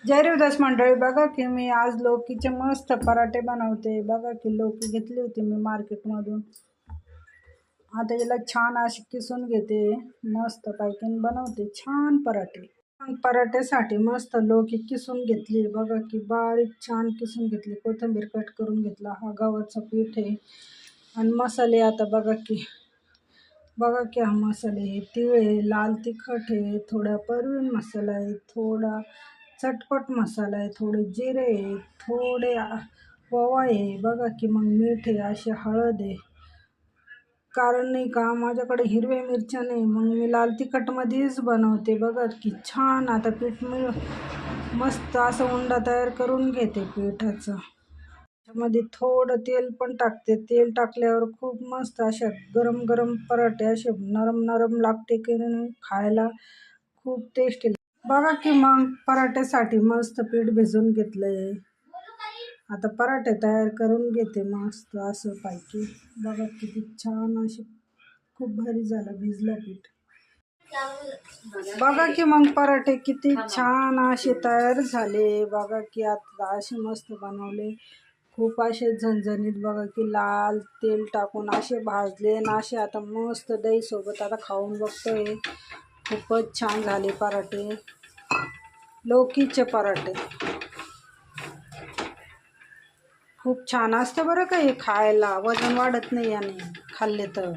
जय रविदास मंडळी, बघा की मी आज लौकीचे मस्त पराठे बनवते। बघा की लौकी घेतली होती मी मार्केटमधून। आता याला छान अशी किसून घेते, मस्त पैकी बनवते छान पराठे। पराठ्यासाठी मस्त लौकी किसून घेतली, बघा की बारीक छान किसून घेतली। कोथिंबीर कट करून घेतला। हा गव्हाचं पीठ आहे आणि मसाले आता बघा की हा मसाले आहे, तीळ आहे, लाल तिखट आहे, थोडा परवीन मसाला आहे, थोडा चटपट मसाला आहे, थोडे जिरे आहे, थोडे ओवा आहे, बघा की मग मीठ आहे, अशी हळद आहे। कारण नाही का माझ्याकडे हिरव्या मिरच्या नाही, मग मी लाल तिखटमध्येच बनवते। बघा की छान आता पीठ मी मस्त असं उंडा तयार करून घेते पिठाचं। त्यामध्ये थोडं तेल पण टाकते। तेल टाकल्यावर खूप मस्त अशा गरम गरम पराठे असे नरम नरम लागते की नाही, खायला खूप टेस्टी। बघा की मग पराठ्यासाठी मस्त पीठ भिजवून घेतलंय। आता पराठे तयार करून घेते मस्त असं पैकी। बघा किती छान असे खूप भारी झालं भिजलं पीठ। बघा की मग पराठे किती छान असे तयार झाले। बघा की आता असे मस्त बनवले, खूप असे झणझणीत। बघा की लाल तेल टाकून असे भाजले ना, असे आता मस्त दही सोबत आता खाऊन बघतोय। खूपच छान झाले पराठे, लौकीचे पराठे खूप छान असते बरं का हे खायला। वजन वाढत नाही याने खाल्ले तर।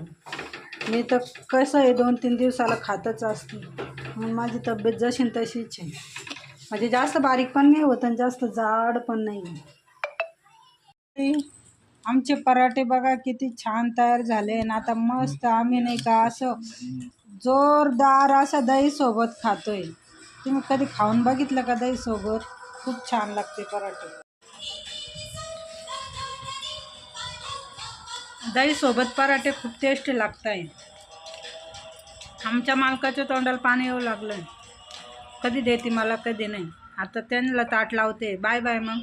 मी तर कसं आहे 2-3 दिवसाला खातच असते, म्हणून माझी तब्येत जशी तशीच आहे। म्हणजे जास्त बारीक पण नाही होत आणि जास्त जाड पण नाही। आमचे पराठे बघा किती छान तयार झाले आणि आता मस्त आम्ही नाही का असं जोरदार असं दही सोबत खातोय। तुम्ही कधी खाऊन बघितलं का दही सोबत? खूप छान लागते पराठे। दही सोबत पराठे खूप टेस्टी लागत आहे। आमच्या मालकाच्या तोंडाला पाणी येऊ लागलं, कधी देते मला कधी नाही। आता त्यांना ताट लावते। बाय बाय मग।